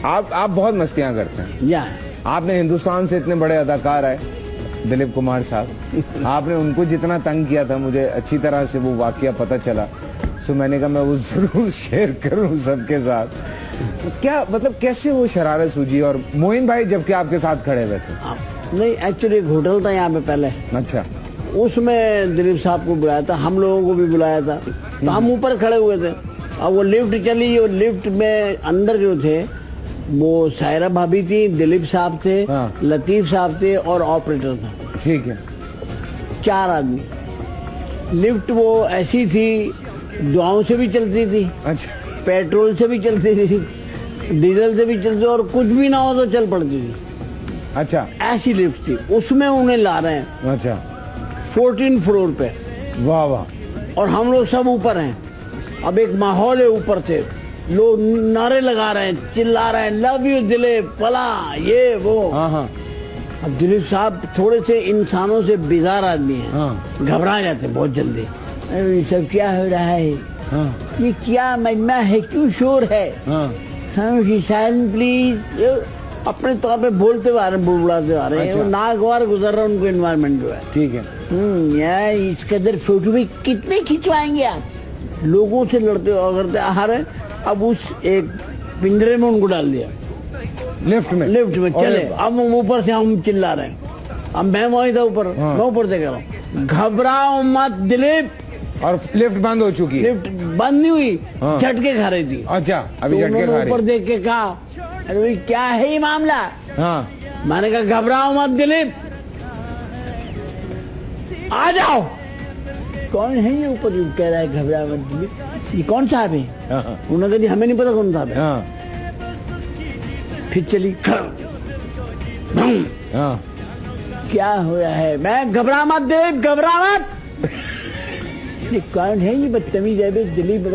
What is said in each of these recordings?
आप बहुत मस्तियां करते हैं। या आपने हिंदुस्तान से इतने बड़े अदाकार आए, दिलीप कुमार साहब, आपने उनको जितना तंग किया था, मुझे अच्छी तरह से वो वाकया पता चला। सो मैंने कहा मैं वो जरूर शेयर करूं सबके साथ। क्या मतलब कैसे वो शरारत सूझी? और मोइन भाई जबकि आपके साथ खड़े हुए थे। नहीं, एक्चुअली एक होटल था यहाँ पे पहले, अच्छा, उसमें दिलीप साहब को बुलाया था, हम लोगों को भी बुलाया था, तो हम ऊपर खड़े हुए थे। अब वो लिफ्ट चली और लिफ्ट में अंदर जो थे वो सायरा भाभी थी, दिलीप साहब थे, हाँ। लतीफ साहब थे और ऑपरेटर था। ठीक है। 4 आदमी। लिफ्ट वो ऐसी थी, दुआओं से भी चलती थी, अच्छा, पेट्रोल से भी चलती थी, डीजल से भी चलती, और कुछ भी ना हो तो चल पड़ती थी। अच्छा, ऐसी लिफ्ट थी, उसमें उन्हें ला रहे हैं। अच्छा, 14 फ्लोर पे, वाह वाह। और हम लोग सब ऊपर हैं। अब एक माहौल है ऊपर से, लोग नारे लगा रहे हैं, चिल्ला रहे हैं, लव यू दिलीप, फला ये वो। हाँ हाँ अब दिलीप साहब थोड़े से इंसानों से बेजार आदमी हैं, हाँ। घबरा जाते बहुत जल्दी। अरे ये सब क्या हो रहा है? हाँ ये क्या मजमा है, क्यों शोर है? हाँ। प्लीज। अपने तौर पे बोलते हुए आ रहे हैं, बुड़बुड़ाते आ रहे हैं। अच्छा। वो नागवार गुजर रहा है उनको एनवायरमेंट जो है। ठीक है। यार इस कदर फोटो भी कितने खिंचवाएंगे आप? लोगों से लड़ते करते आ रहे। अब उस एक पिंजरे में उनको डाल दिया, लिफ्ट में चले। अब ऊपर से हम चिल्ला रहे हैं, अब मैं वहीं था ऊपर। हाँ। मैं ऊपर से कह रहा हूँ, घबराओ मत दिलीप। और लिफ्ट बंद हो चुकी है। लिफ्ट बंद नहीं हुई, हाँ। झटके खा रही थी। अच्छा, अभी तो झटके खा उन्होंने रही। ऊपर देख के कहा, अरे भाई क्या है ये मामला? हाँ। मैंने कहा घबराओ मत दिलीप, आ जाओ। कौन है ये ऊपर जो कह रहा है घबराओ मत दिलीप? ये कौन साहब है? हाँ। उन्होंने कहा हमें नहीं पता कौन साहब है। हाँ फिर चली। हाँ। क्या हो रहा है? मैं घबरा मत दिलीप, घबरा मत। ये कौन है ये बदतमीज है बे दिलीप?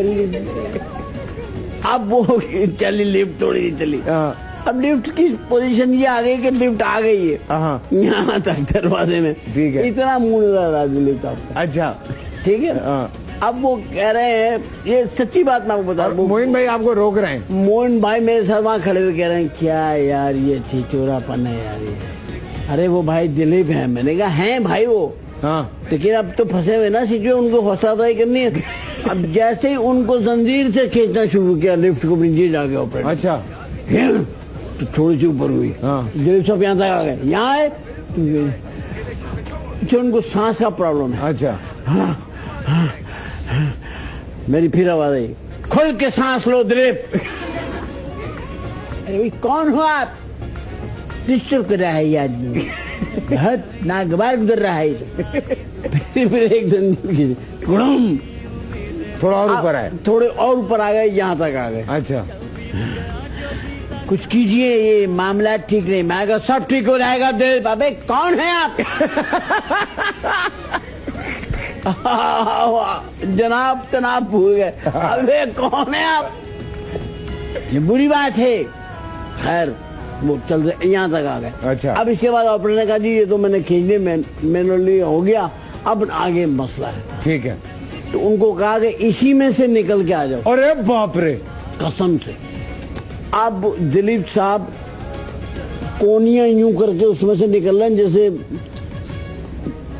अब वो चली लिफ्ट, थोड़ी सी चली। हाँ। अब लिफ्ट की पोजीशन ये आ गई कि लिफ्ट आ गई है हाँ। यहाँ तक दरवाजे में। ठीक है। इतना मुंह नजर रहा दिलीप साहब का। अच्छा। ठीक है। हाँ। अब वो कह रहे हैं, ये सच्ची बात मैं आपको बता रहा हूँ। मोइन भाई आपको रोक रहे हैं। मोहन भाई मेरे साथ वहाँ खड़े हुए कह रहे हैं, क्या यार ये छिचोरापन है यार ये। अरे वो भाई दिलीप है। मैंने कहा हैं भाई वो, हाँ। लेकिन अब तो फंसे हुए ना सीधे, उनको हौसला अफजाई करनी है। अब जैसे ही उनको जंजीर से खींचना शुरू किया लिफ्ट को, नीचे जाके ऑपरेटर। अच्छा। तो थोड़ी सी ऊपर हुई। हाँ। दिलीप साहब यहाँ तक आ गए, यहाँ है तो उनको सांस का प्रॉब्लम है। अच्छा। मेरी फिर आवाज आई, खुल के सांस लो दिलीप। अरे भाई कौन हो आप? डिस्टर्ब कर रहा है ये आदमी, बहुत नागवार गुजर रहा है। फिर एक जंजीर गुड़म, थोड़ा और ऊपर आए। थोड़े और ऊपर आ गए, यहाँ तक आ गए। अच्छा। कुछ कीजिए, ये मामला ठीक नहीं। मैं कहा सब ठीक हो जाएगा दिलीप। अबे कौन है आप? जनाब तनाब भूल गए। अबे कौन है आप? ये बुरी बात है। खैर वो चल रहे, यहाँ तक आ गए। अच्छा। अब इसके बाद ऑपरेटर ने कहा जी ये तो मैंने खींचने मैनुअली हो गया, अब आगे मसला है। ठीक है। तो उनको कहा कि इसी में से निकल के आ जाओ। अरे बाप रे, कसम से। अब दिलीप साहब कोनियां यूं करके उसमें से निकल रहे हैं, जैसे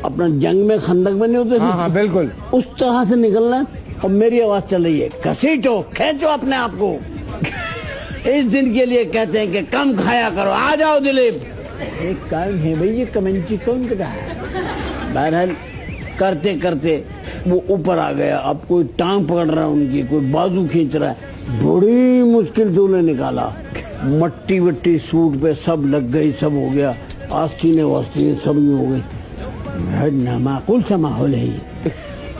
अपना जंग में खंदक में नहीं होते। हाँ हाँ बिल्कुल उस तरह से निकल रहे हैं। और मेरी आवाज चल रही है, घसीटो खींचो अपने आप को। इस दिन के लिए कहते हैं कि कम खाया करो, आ जाओ दिलीप। एक कारण है भाई, ये कमेंट्री कौन कर रहा है? बहरहाल करते करते वो ऊपर आ गया। अब कोई टांग पकड़ रहा है उनकी, कोई बाजू खींच रहा है। बड़ी मुश्किल से उन्हें निकाला। मट्टी वट्टी सूट पे सब लग गई, सब हो गया। आस्तीनें वास्तीनें सब यूं हो गई। नामाकुल सा माहौल है ये,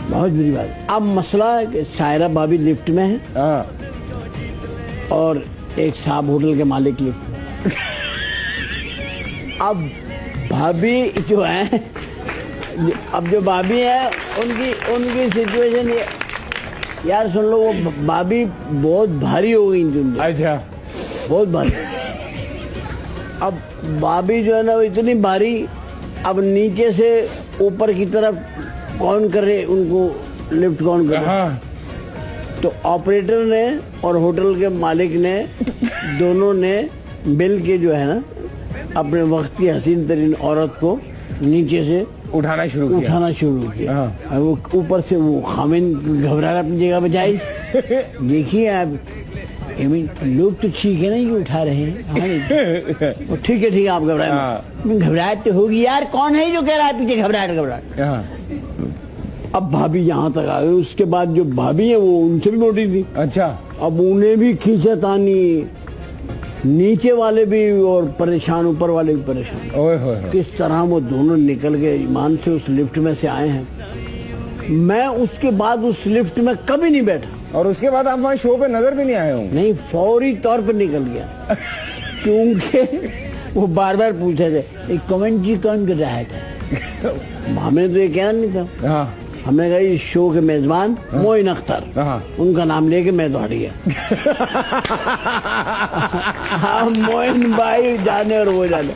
बहुत बुरी बात। अब मसला है कि सायरा भाभी लिफ्ट में है। हाँ। और एक साहब होटल के मालिक लिफ्ट में। अब भाभी जो है, अब जो भाभी है उनकी सिचुएशन ये, यार सुन लो, वो भाभी बहुत भारी हो गई थी। अच्छा। बहुत भारी। अब भाभी जो है ना वो इतनी भारी, अब नीचे से ऊपर की तरफ कौन करे उनको लिफ्ट, कौन करे? हाँ। तो ऑपरेटर ने और होटल के मालिक ने दोनों ने मिल के जो है ना अपने वक्त की हसीन तरीन औरत को नीचे से उठाना शुरू किया। हाँ। और वो ऊपर से वो खामिन घबरा अपनी जगह पे जाए। देखिए आप लोग तो ठीक है ना ये उठा रहे हैं। हाँ, ठीक है आप घबराए। हाँ। घबराहट तो होगी यार, कौन है जो कह रहा है पीछे घबराहट। हाँ। अब भाभी यहाँ तक आ गई। उसके बाद जो भाभी है वो उनसे भी मोटी थी। अच्छा। अब उन्हें भी खींचतानी, नीचे वाले भी और परेशान, ऊपर वाले भी परेशान। ओए होए। किस तरह वो दोनों निकल गए ईमान से उस लिफ्ट में से आए हैं। मैं उसके बाद उस लिफ्ट में कभी नहीं बैठा। और उसके बाद आप वहाँ शो पे नजर भी नहीं आए होंगे? नहीं, फौरी तौर पर निकल गया। क्योंकि वो बार बार पूछे थे एक कमेंट जी कौन कर रहा था। हमने तो ये कहना नहीं था। हाँ। हमने कहा इस शो के मेजबान मोइन अख्तर। हाँ। उनका नाम लेके मैं दौड़ गया। हाँ, मोइन भाई जाने और वो जाने।